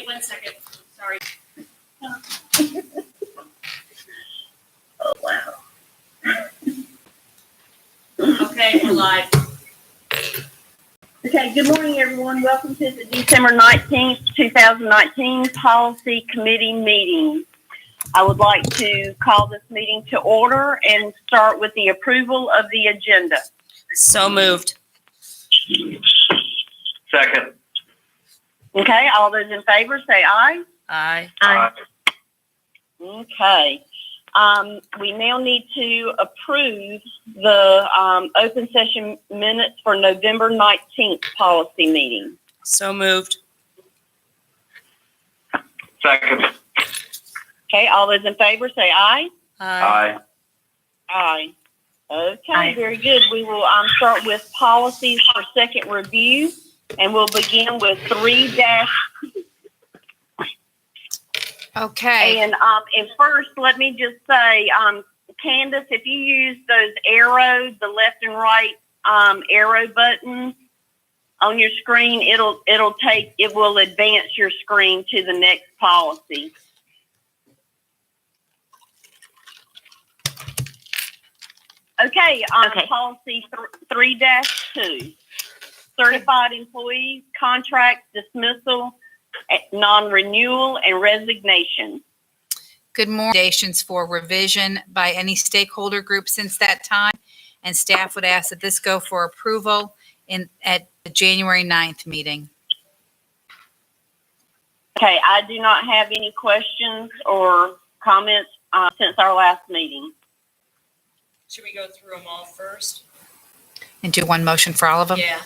Wait 1 second. Sorry. Oh, wow. Okay, we're live. Okay, good morning, everyone. Welcome to the December 19th, 2019 Policy Committee meeting. I would like to call this meeting to order and start with the approval of the agenda. So moved. Second. Okay, all those in favor say aye. Aye. Aye. Okay. We now need to approve the open session minutes for November 19th policy meeting. So moved. Second. Okay, all those in favor say aye. Aye. Aye. Okay, Aye. very good. We will start with policies for second review, and we'll begin with 3-. Okay. And first, let me just say, Candace, if you use those arrows, the left and right arrow buttons on your screen, it will advance your screen to the next policy. Okay, policy 3-2, certified employees, contract dismissal, non-renewal, and resignation. Good morning. Recommendations for revision by any stakeholder group since that time, and staff would ask that this go for approval at the January 9th meeting. Okay, I do not have any questions or comments since our last meeting. Should we go through them all first? And do one motion for all of them? Yeah.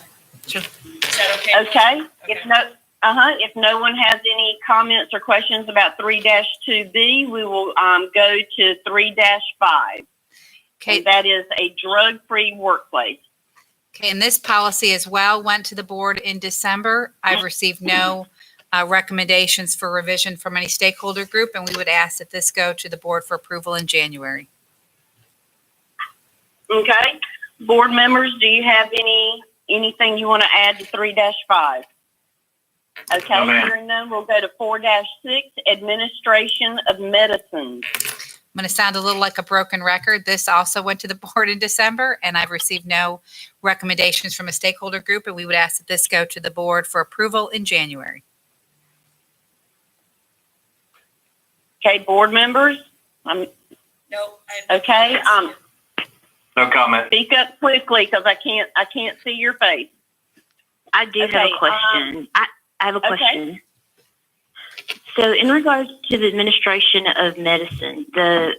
Sure. Is that okay? Okay. If no one has any comments or questions about 3-2B, we will go to 3-5. Okay. And that is a drug-free workplace. Okay, and this policy as well went to the board in December. I've received no recommendations for revision from any stakeholder group, and we would ask that this go to the board for approval in January. Okay. Board members, do you have anything you want to add to 3-5? Okay, No, ma'am. hearing none, we'll go to 4-6, administration of medicines. I'm going to sound a little like a broken record. This also went to the board in December, and I've received no recommendations from a stakeholder group, and we would ask that this go to the board for approval in January. Okay, board members? No. Okay, No comment. speak up quickly because I can't see your face. I do have a question. I have a okay. question. So in regards to the administration of medicine, the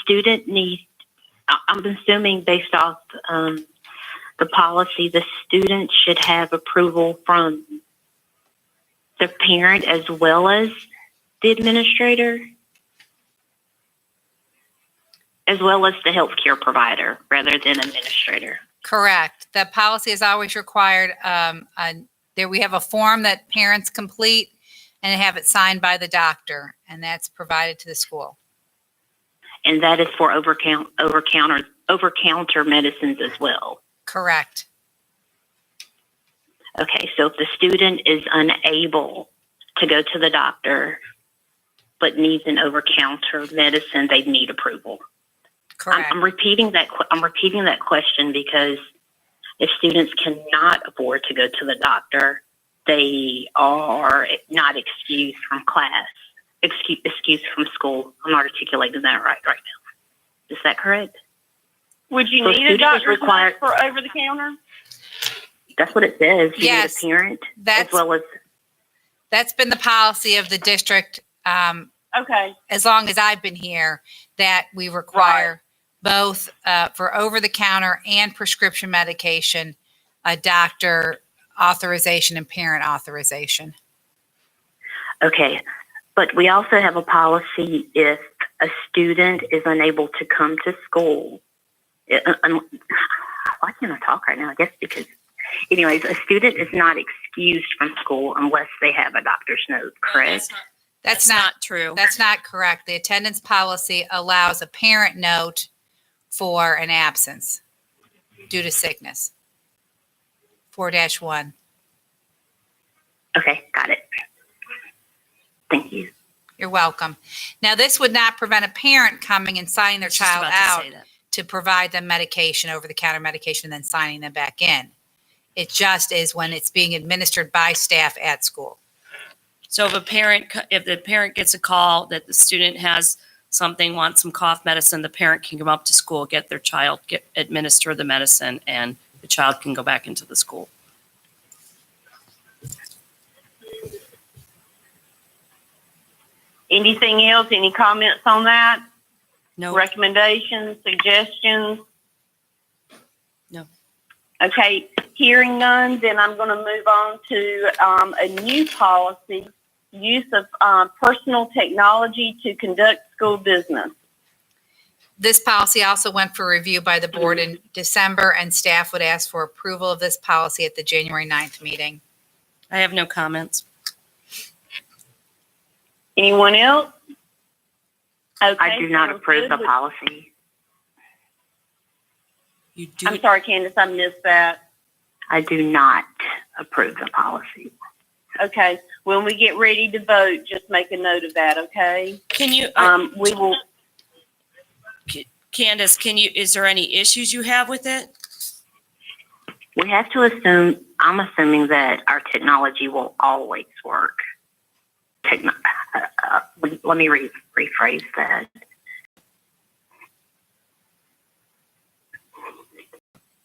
student needs, I'm assuming based off the policy, the student should have approval from the parent as well as the administrator, as well as the healthcare provider rather than administrator. Correct. The policy is always required. There we have a form that parents complete and have it signed by the doctor, and that's provided to the school. And that is for over-counter medicines as well. Correct. Okay, so if the student is unable to go to the doctor but needs an over-counter medicine, they need approval. Correct. I'm repeating that question because if students cannot afford to go to the doctor, they are not excused from class, excused from school. I'm not articulating that right now. Is that correct? Would you So need a student is doctor's required- note for over the counter? That's what it says. You Yes, need a parent as that's- well as. That's been the policy of the district Okay. as long as I've been here, that we require both for over-the-counter and prescription medication, a doctor authorization and parent authorization. Okay, but we also have a policy if a student is unable to come to school. Why can't I talk right now? I guess because, anyways, a student is not excused from school unless they have a doctor's note, correct? That's not true. That's not correct. The attendance policy allows a parent note for an absence due to sickness. 4-1. Okay, got it. Thank you. You're welcome. Now, this would not prevent a parent coming and signing their Just child about to out say that. to provide them medication, over-the-counter medication, and then signing them back in. It just is when it's being administered by staff at school. So if the parent gets a call that the student has something, wants some cough medicine, the parent can come up to school, get their child, administer the medicine, and the child can go back into the school. Anything else? Any comments on that? No. Recommendations, suggestions? No. Okay, hearing none, then I'm going to move on to a new policy, use of personal technology to conduct school business. This policy also went for review by the board in December, and staff would ask for approval of this policy at the January 9th meeting. I have no comments. Anyone else? Okay, I do not sounds approve good. the policy. You do. I'm sorry, Candace, I missed that. I do not approve the policy. Okay, when we get ready to vote, just make a note of that, okay? Can you, We will. Candace, is there any issues you have with it? We have to assume, I'm assuming that our technology will always work. Let me rephrase that.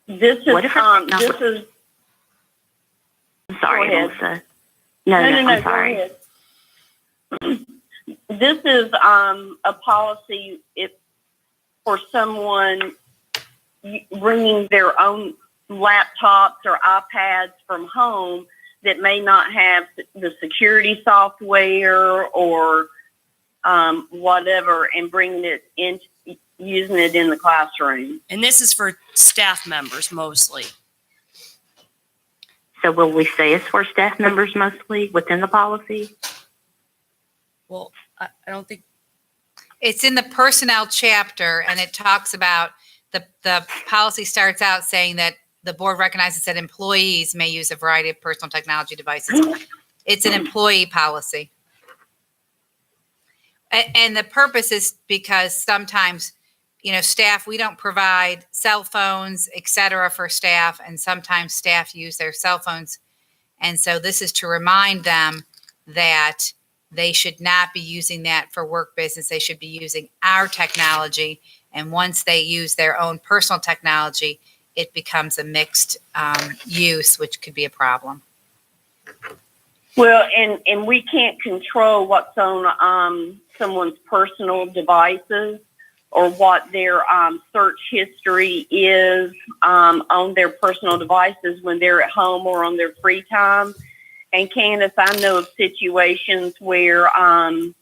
This is, What if this is, I'm sorry, Go ahead. Melissa. No, I'm go sorry. ahead. This is a policy for someone bringing their own laptops or iPads from home that may not have the security software or whatever, and bringing it in, using it in the classroom. And this is for staff members mostly. So will we say it's for staff members mostly within the policy? Well, I don't think, It's in the personnel chapter, and it talks about the policy starts out saying that the board recognizes that employees may use a variety of personal technology devices. It's an employee policy. And the purpose is because sometimes, staff, we don't provide cell phones, et cetera, for staff, and sometimes staff use their cell phones. And so this is to remind them that they should not be using that for work business. They should be using our technology. And once they use their own personal technology, it becomes a mixed use, which could be a problem. Well, and we can't control what's on someone's personal devices or what their search history is on their personal devices when they're at home or on their free time. And Candace, I know of situations where an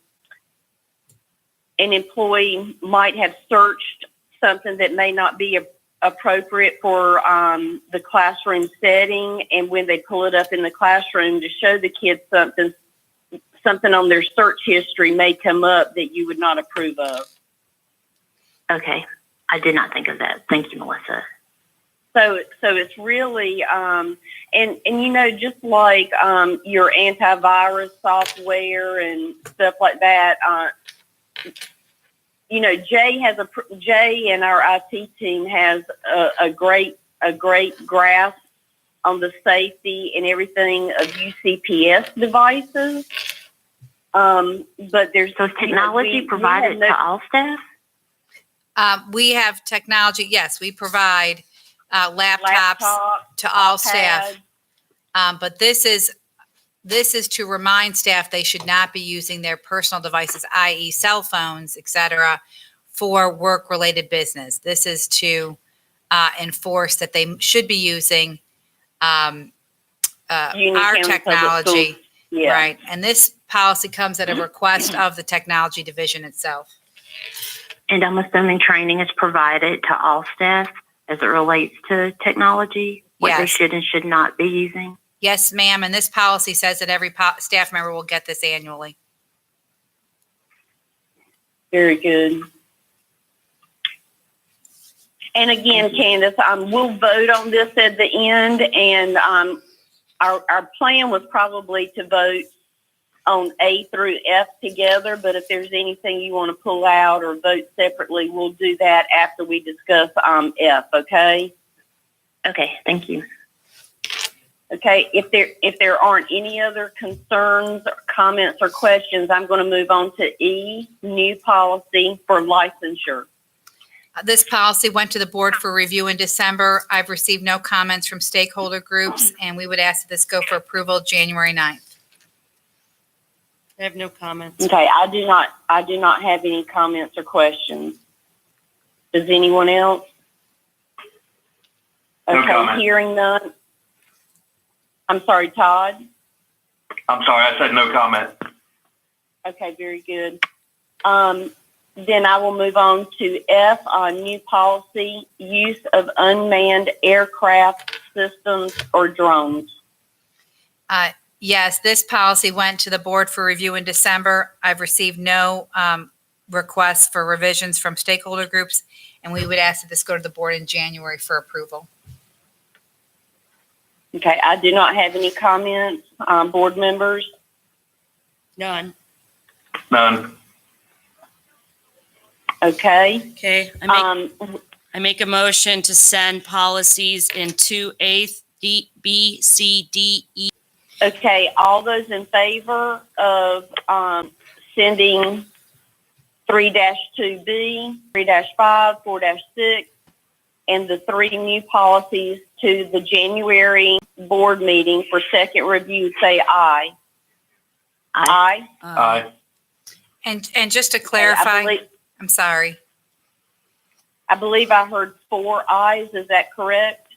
employee might have searched something that may not be appropriate for the classroom setting, and when they pull it up in the classroom to show the kids something on their search history may come up that you would not approve of. Okay. I did not think of that. Thank you, Melissa. So it's really, and just like your antivirus software and stuff like that, Jay and our IT team has a great grasp on the safety and everything of UCPS devices. But there's So is technology provided to all staff? We have technology. Yes, we provide laptops to all staff. But this is to remind staff they should not be using their personal devices, i.e. cell phones, et cetera, for work-related business. This is to enforce that they should be using our technology. Yeah. Right. And this policy comes at a request of the technology division itself. And I'm assuming training is provided to all staff as it relates to technology, what they Yes. should and should not be using. Yes, ma'am. And this policy says that every staff member will get this annually. Very good. And again, Candace, we'll vote on this at the end, and our plan was probably to vote on A through F together, but if there's anything you want to pull out or vote separately, we'll do that after we discuss F, okay? Okay, thank you. Okay, if there aren't any other concerns, or comments, or questions, I'm going to move on to E, new policy for licensure. This policy went to the board for review in December. I've received no comments from stakeholder groups, and we would ask that this go for approval January 9th. I have no comments. Okay, I do not have any comments or questions. Does anyone else? No Okay, comment. hearing none. I'm sorry, Todd. I'm sorry, I said no comment. Okay, very good. Then I will move on to F on new policy, use of unmanned aircraft systems or drones. Yes, this policy went to the board for review in December. I've received no requests for revisions from stakeholder groups, and we would ask that this go to the board in January for approval. Okay, I do not have any comments. Board members? None. None. Okay. Okay, I make a motion to send policies in 2A, D, B, C, D, E. Okay, all those in favor of sending 3-2B, 3-5, 4-6, and the 3 new policies to the January board meeting for second review, say aye. Aye. Aye. And just to clarify, I'm sorry. I believe I heard 4 ayes. Is that correct?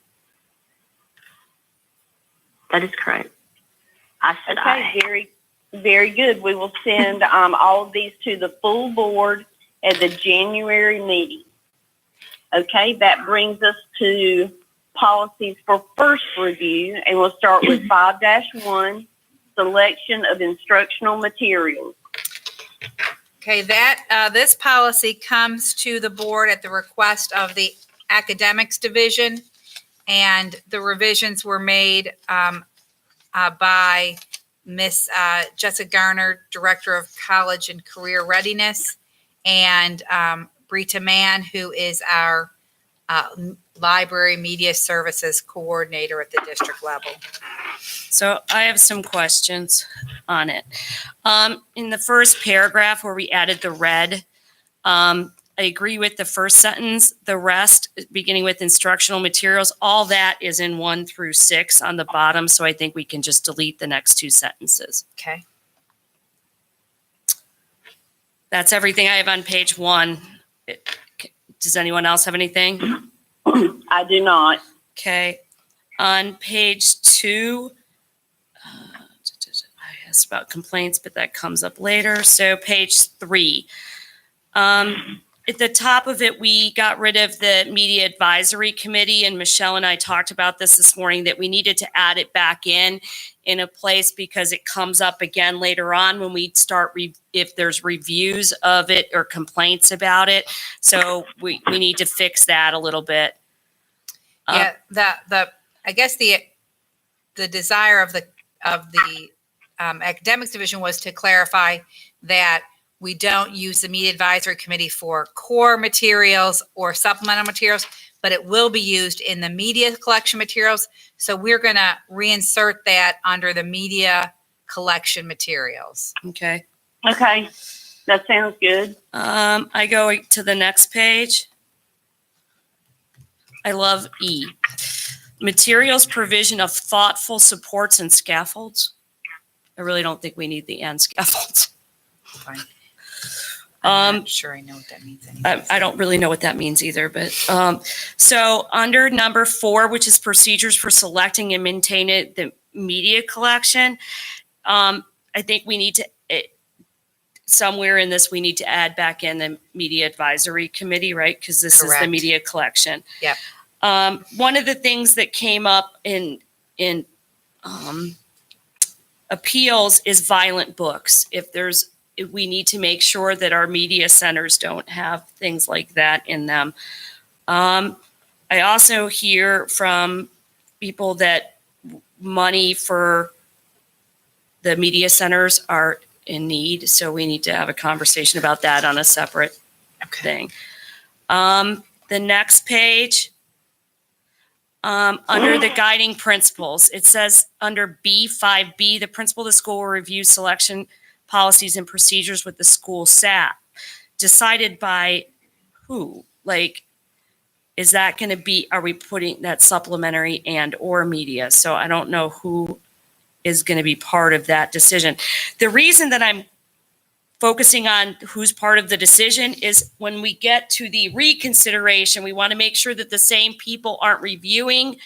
That is correct. I said Okay, aye. very, very good. We will send all of these to the full board at the January meeting. Okay, that brings us to policies for first review, and we'll start with 5-1, selection of instructional materials. Okay, this policy comes to the board at the request of the academics division, and the revisions were made by Miss Jessica Garner, Director of College and Career Readiness, and Brita Mann, who is our Library Media Services Coordinator at the district level. So I have some questions on it. In the first paragraph where we added the red, I agree with the first sentence. The rest, beginning with instructional materials, all that is in 1 through 6 on the bottom. So I think we can just delete the next 2 sentences. Okay. That's everything I have on page 1. Does anyone else have anything? I do not. Okay. On page 2, I asked about complaints, but that comes up later. So page 3. At the top of it, we got rid of the media advisory committee, and Michelle and I talked about this morning, that we needed to add it back in a place because it comes up again later on when we start, if there's reviews of it or complaints about it. So we need to fix that a little bit. Yeah, I guess the desire of the academics division was to clarify that we don't use the media advisory committee for core materials or supplemental materials, but it will be used in the media collection materials. So we're going to reinsert that under the media collection materials. Okay. Okay, that sounds good. I go to the next page. I love E. Materials provision of thoughtful supports and scaffolds. I really don't think we need the and scaffolds. Fine. I'm not sure I know what that means anymore. I don't really know what that means either, but so under number 4, which is procedures for selecting and maintaining the media collection, I think we need to, somewhere in this, we need to add back in the media advisory committee, right? Because this is the Correct. media collection. Yep. One of the things that came up in appeals is violent books. We need to make sure that our media centers don't have things like that in them. I also hear from people that money for the media centers are in need, so we need to have a conversation about that on a separate thing. The next page, under the guiding principles, it says under B5B, the principal of the school will review selection policies and procedures with the school staff. Decided by who? Like, is that going to be, are we putting that supplementary and or media? So I don't know who is going to be part of that decision. The reason that I'm focusing on who's part of the decision is when we get to the reconsideration, we want to make sure that the same people aren't reviewing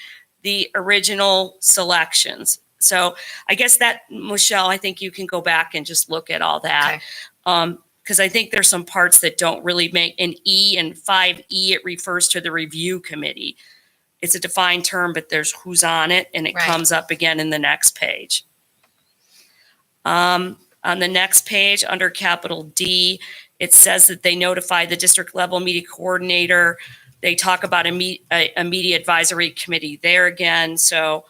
the original selections. So I guess that, Michelle, I think you can go back and just look at all that. Because I think there's some parts that don't really make, in E and 5E, it refers to the review committee. It's a defined term, but there's who's on it, and it comes up again in the next page. On the next page, under capital D, it says that they notify the district level media coordinator. They talk about a media advisory committee there again. So,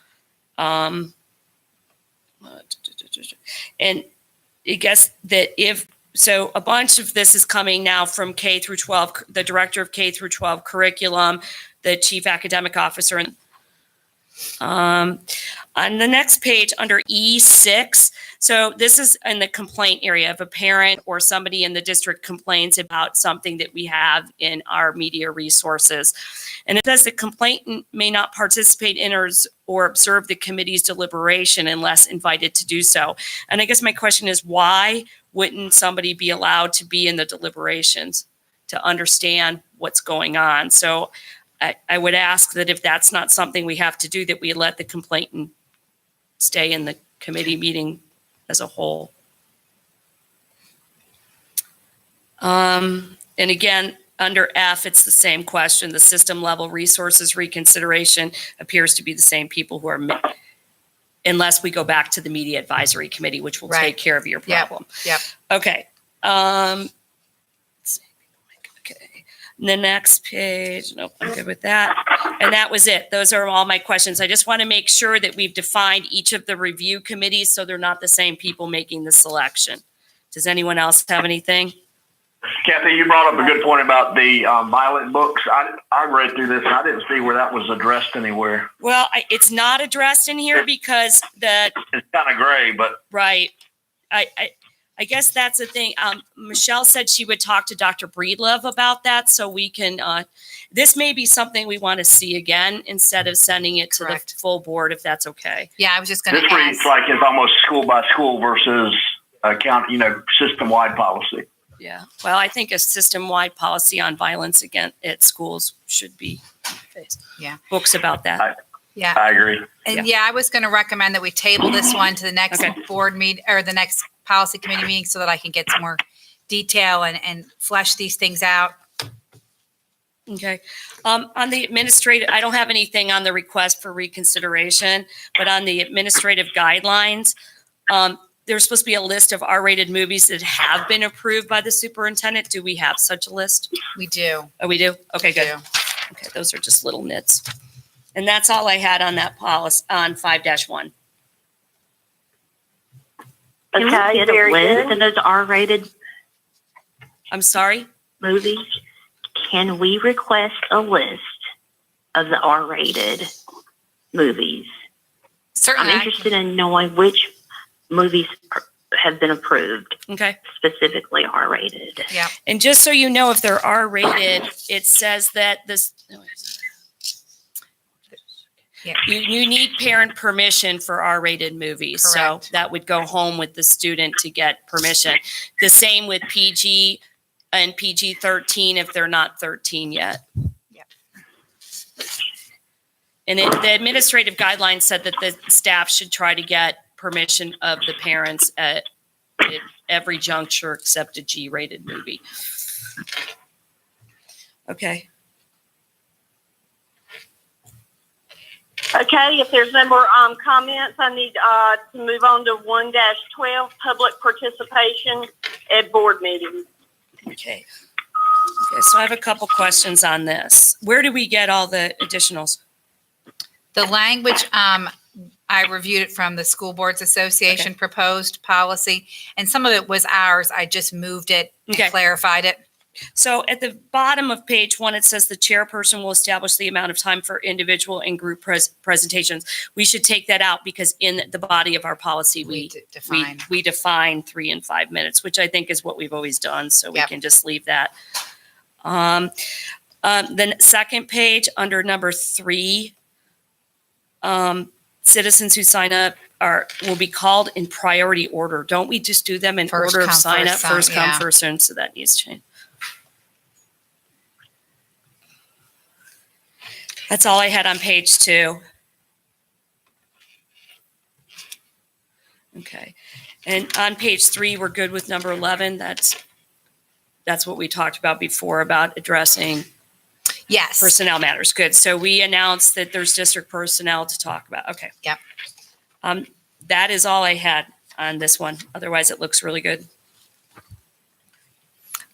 and I guess that so a bunch of this is coming now from K through 12, the director of K through 12 curriculum, the chief academic officer. And on the next page under E6, so this is in the complaint area. If a parent or somebody in the district complains about something that we have in our media resources, and it says the complainant may not participate in or observe the committee's deliberation unless invited to do so. And I guess my question is, why wouldn't somebody be allowed to be in the deliberations to understand what's going on? So I would ask that if that's not something we have to do, that we let the complainant stay in the committee meeting as a whole. And again, under F, it's the same question. The system level resources reconsideration appears to be the same people who are, unless we go back to the media advisory committee, which will take care of your problem. Yep. Okay. The next page, nope, I'm good with that. And that was it. Those are all my questions. I just want to make sure that we've defined each of the review committees so they're not the same people making the selection. Does anyone else have anything? Kathy, you brought up a good point about the violent books. I read through this and I didn't see where that was addressed anywhere. Well, it's not addressed in here because it's kind of gray, but right. I guess that's the thing. Michelle said she would talk to Dr. Breedlove about that, so we can, this may be something we want to see again instead of sending it to the full board, if that's okay. Yeah, I was just going to ask. This reads like it's almost school by school versus system-wide policy. Yeah, well, I think a system-wide policy on violence at schools should be faced. Yeah. Books about that. Yeah, I agree. And I was going to recommend that we table this one to the next board meet or the next policy committee meeting so that I can get some more detail and flesh these things out. Okay. On the administrative, I don't have anything on the request for reconsideration, but on the administrative guidelines, there's supposed to be a list of R-rated movies that have been approved by the superintendent. Do we have such a list? We do. Oh, we do? Okay, good. Okay, those are just little nits. And that's all I had on that policy on 5-1. Can we get a list of those R-rated I'm sorry? movies? Can we request a list of the R-rated movies? Certainly. I'm interested in knowing which movies have been approved. Okay. Specifically R-rated. Yeah. And just so you know, if they're R-rated, it says that this. Yeah. You need parent permission for R-rated movies. Correct. So that would go home with the student to get permission. The same with PG and PG-13 if they're not 13 yet. Yep. And the administrative guidelines said that the staff should try to get permission of the parents at every juncture except a G-rated movie. Okay. Okay, if there's no more comments, I need to move on to 1-12, public participation at board meetings. Okay. So I have a couple questions on this. Where do we get all the additionals? The language, I reviewed it from the School Boards Association proposed policy, and some of it was ours. I just moved it and Okay. clarified it. So at the bottom of page 1, it says the chairperson will establish the amount of time for individual and group presentations. We should take that out because in the body of our policy, we define 3 and 5 minutes, which I think is what we've always done. So we can just leave that. The second page under number 3, citizens who sign up will be called in priority order. Don't we just do them in First order of come, sign up? first serve, First come, yeah. first served. So that needs to change. That's all I had on page 2. Okay. And on page 3, we're good with number 11. That's what we talked about before about addressing Yes. personnel matters. Good. So we announced that there's district personnel to talk about. Okay. Yep. That is all I had on this one. Otherwise, it looks really good.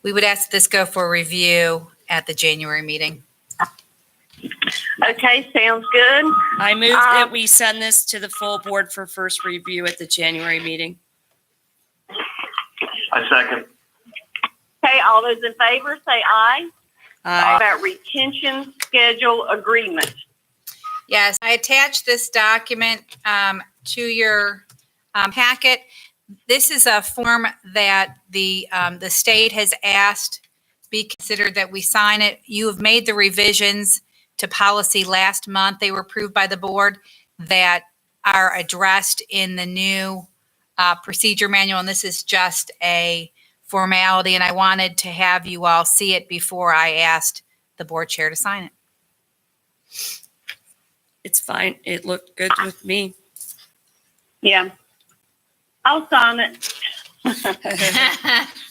We would ask this go for review at the January meeting. Okay, sounds good. I move that we send this to the full board for first review at the January meeting. I second. Okay, all those in favor, say aye. Aye. About retention schedule agreement. Yes, I attached this document to your packet. This is a form that the state has asked be considered that we sign it. You have made the revisions to policy last month. They were approved by the board that are addressed in the new procedure manual, and this is just a formality, and I wanted to have you all see it before I asked the board chair to sign it. It's fine. It looked good with me. Yeah. I'll sign it.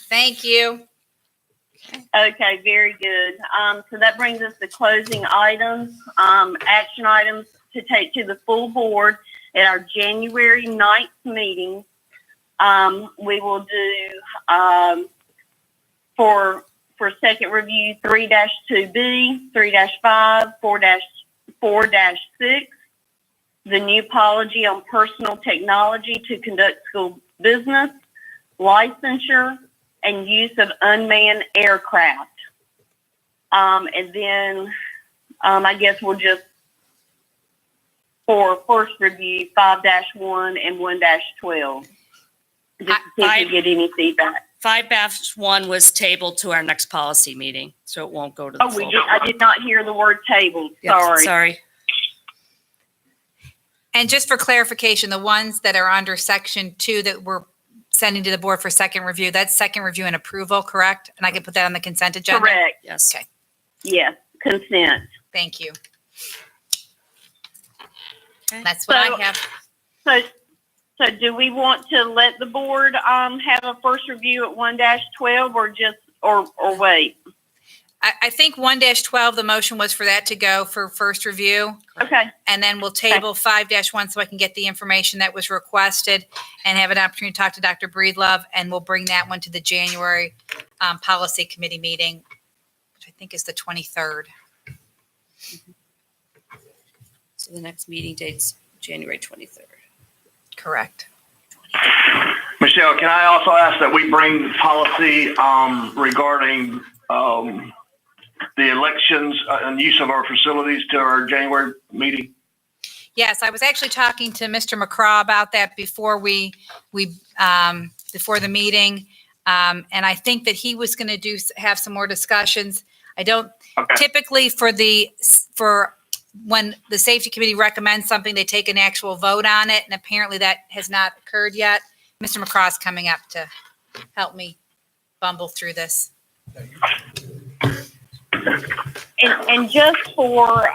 Thank you. Okay, very good. So that brings us to closing items, action items to take to the full board at our January 9th meeting. We will do for second review 3-2B, 3-5, 4-6, the new policy on personal technology to conduct school business, licensure, and use of unmanned aircraft. And then I guess we'll just, for first review, 5-1 and 1-12. Just to see if we get any feedback. 5-1 was tabled to our next policy meeting, so it won't go to the Oh, full. I did not hear the word tabled. Yep, Sorry. sorry. And just for clarification, the ones that are under section 2 that we're sending to the board for second review, that's second review and approval, correct? And I can put that on the consent agenda? Correct. Yes. Okay. Yes, consent. Thank you. Okay. That's what I have. So do we want to let the board have a first review at 1-12 or just or wait? I think 1-12, the motion was for that to go for first review. Okay. And then we'll table 5-1 so I can get the information that was requested and have an opportunity to talk to Dr. Breedlove, and we'll bring that one to the January policy committee meeting, which I think is the 23rd. So the next meeting date's January 23rd. Correct. Michelle, can I also ask that we bring policy regarding the elections and use of our facilities to our January meeting? Yes, I was actually talking to Mr. McCraw about that before before the meeting. And I think that he was going to have some more discussions. I don't typically for when the safety committee recommends something, they take an actual vote on it. And apparently that has not occurred yet. Mr. McCraw's coming up to help me bumble through this. And just for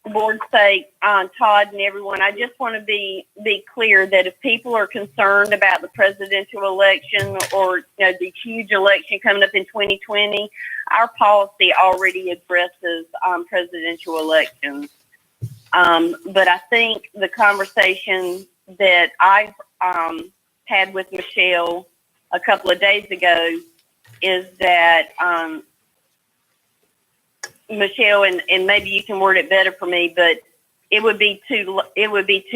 board's sake, Todd and everyone, I just want to be clear that if people are concerned about the presidential election or the huge election coming up in 2020, our policy already addresses presidential elections. But I think the conversation that I had with Michelle a couple of days ago is that Michelle, and maybe you can word it better for me, but it would be too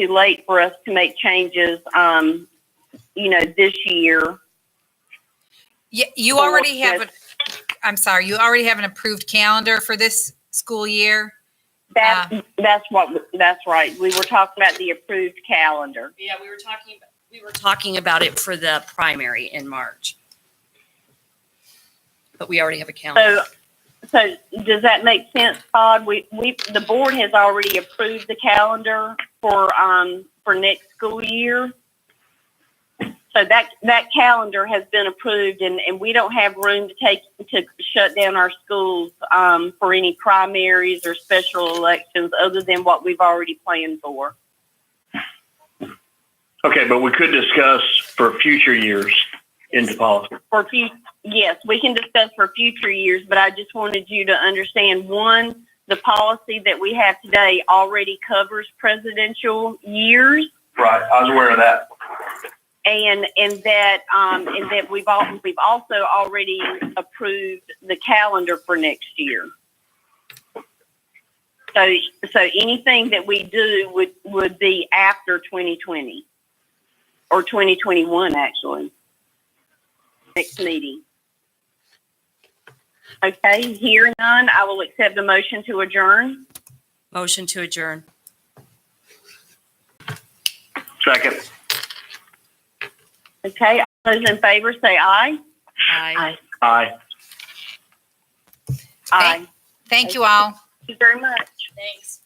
late for us to make changes, this year. Yeah, you Or already have with- I'm sorry, you already have an approved calendar for this school year? That's right. We were talking about the approved calendar. Yeah, we were talking about it for the primary in March. But we already have a calendar. So does that make sense, Todd? The board has already approved the calendar for next school year. So that calendar has been approved, and we don't have room to shut down our schools for any primaries or special elections other than what we've already planned for. Okay, but we could discuss for future years into policy. Yes, we can discuss for future years, but I just wanted you to understand, one, the policy that we have today already covers presidential years. Right, I was aware of that. And that we've also already approved the calendar for next year. So anything that we do would be after 2020 or 2021, actually. Next meeting. Okay, hearing none, I will accept a motion to adjourn. Motion to adjourn. Second. Okay, all those in favor say aye. Aye. Aye. Aye. Thank you all. Thank you very much. Thanks.